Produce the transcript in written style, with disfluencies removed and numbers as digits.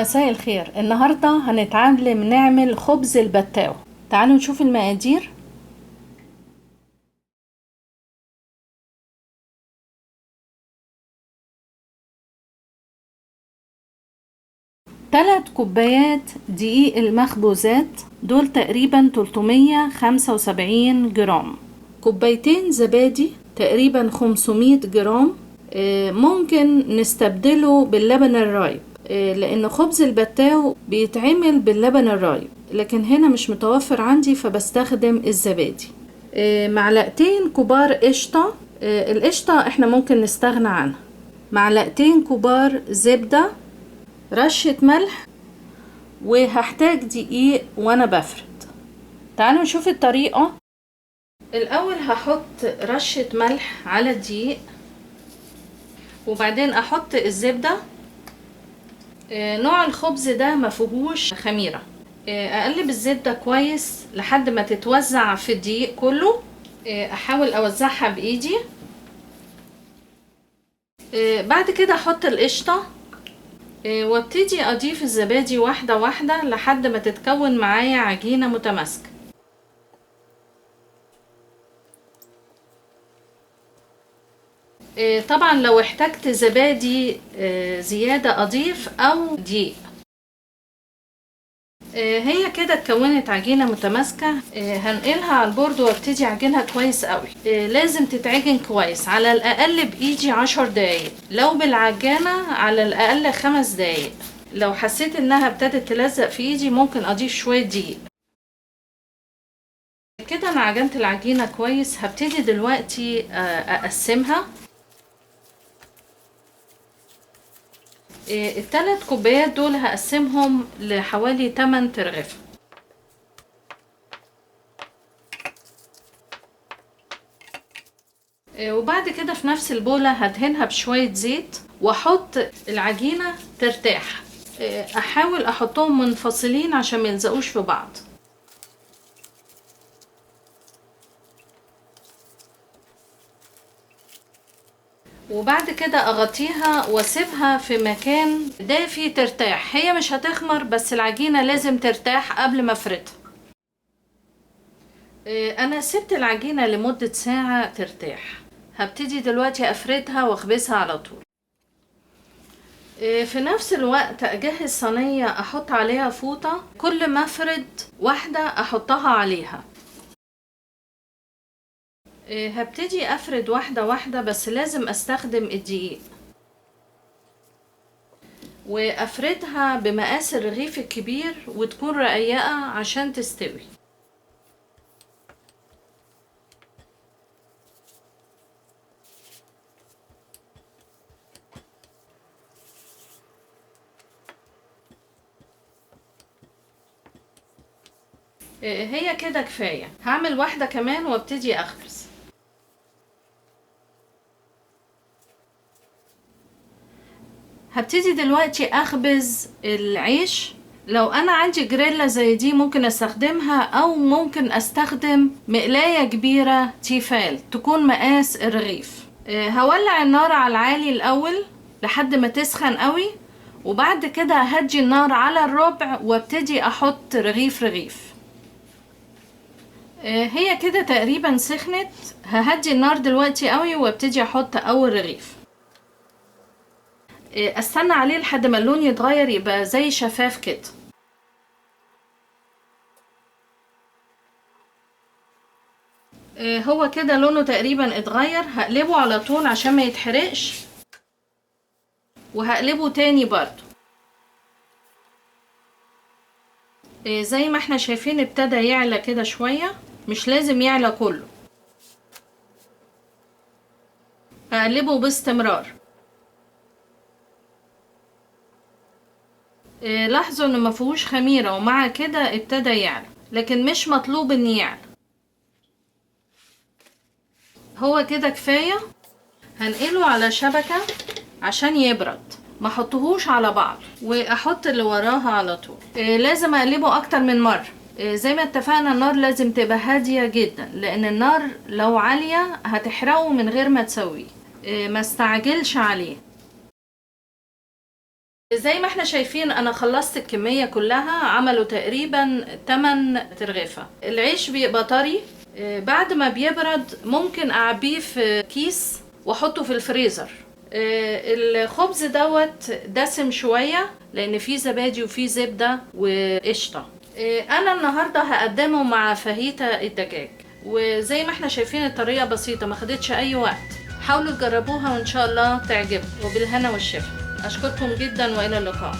مساء الخير. النهاردة هنتعلم نعمل خبز البتاو. تعالوا نشوف المقادير. تلات كوبايات دقيق المخبوزات، دول تقريبا 375 جرام. كوبايتين زبادي تقريبا 500 جرام. ممكن نستبدله باللبن الرايب، لان خبز البتاو بيتعمل باللبن الرايب، لكن هنا مش متوفر عندي فبستخدم الزبادي. معلقتين كبار قشطة، القشطة احنا ممكن نستغنى عنها. معلقتين كبار زبدة، رشة ملح، وهحتاج دقيق وانا بفرد. تعالوا نشوف الطريقة. الاول هحط رشة ملح على الدقيق، وبعدين احط الزبدة. نوع الخبز ده مفيهوش خميرة. اقلب الزبدة كويس لحد ما تتوزع في الدقيق كله. احاول اوزعها بايدي. بعد كده احط القشطة، وابتدي اضيف الزبادي واحدة واحدة لحد ما تتكون معايا عجينة متماسكة. طبعا لو احتجت زبادي زيادة اضيف او دقيق. هي كده اتكونت عجينة متماسكة. هنقلها على البورد وابتدي اعجنها كويس قوي. لازم تتعجن كويس على الاقل بايدي 10 دقايق، لو بالعجانة على الاقل 5 دقايق. لو حسيت انها ابتدت تلزق في ايدي ممكن اضيف شوية دقيق. كده انا عجنت العجينة كويس. هبتدي دلوقتي اقسمها. الثلاث كوبايات دول هقسمهم لحوالي 8 ترغيف. وبعد كده في نفس البولة هدهنها بشوية زيت واحط العجينة ترتاح. احاول احطهم منفصلين عشان ما يلزقوش في بعض. وبعد كده اغطيها واسيبها في مكان دافي ترتاح. هي مش هتخمر بس العجينة لازم ترتاح قبل ما افردها. انا سبت العجينة لمدة ساعة ترتاح. هبتدي دلوقتي افردها واخبزها على طول. في نفس الوقت اجهز صينية احط عليها فوطة، كل ما افرد واحدة احطها عليها. هبتدي افرد واحدة واحدة بس لازم استخدم الدقيق، وافردها بمقاس الرغيف الكبير وتكون رقيقة عشان تستوي. هي كده كفاية. هعمل واحدة كمان وابتدي اخبز. هبتدي دلوقتي اخبز العيش. لو انا عندي جريلا زي دي ممكن استخدمها، او ممكن استخدم مقلاية كبيرة تيفال تكون مقاس الرغيف. هولع النار على العالي الاول لحد ما تسخن قوي، وبعد كده هدي النار على الربع وابتدي احط رغيف رغيف. هي كده تقريبا سخنت. ههدي النار دلوقتي قوي وابتدي احط اول رغيف. استنى عليه لحد ما اللون يتغير يبقى زي شفاف كده. هو كده لونه تقريبا اتغير. هقلبه على طول عشان ما يتحرقش، وهقلبه تاني برضو. زي ما احنا شايفين ابتدى يعلى كده شوية، مش لازم يعلى كله. هقلبه باستمرار. لاحظوا انه ما فيهوش خميرة، ومع كده ابتدى يعلى، لكن مش مطلوب ان يعلى. هو كده كفاية. هنقله على شبكة عشان يبرد، ما احطهوش على بعض، واحط اللي وراها على طول. لازم اقلبه اكتر من مرة. زي ما اتفقنا النار لازم تبقى هادية جدا، لان النار لو عالية هتحرقه من غير ما تسويه. ما استعجلش عليه. زي ما احنا شايفين انا خلصت الكمية كلها، عملوا تقريبا 8 ترغيفة. العيش بيبقى طري، بعد ما بيبرد ممكن اعبيه في كيس واحطه في الفريزر. الخبز دوت دسم شوية لان فيه زبادي وفيه زبدة وقشطة. انا النهاردة هقدمه مع فاهيتا الدجاج، وزي ما احنا شايفين الطريقة بسيطة ما خدتش اي وقت. حاولوا تجربوها وان شاء الله تعجبكم، وبالهنا والشفا. اشكركم جدا والى اللقاء.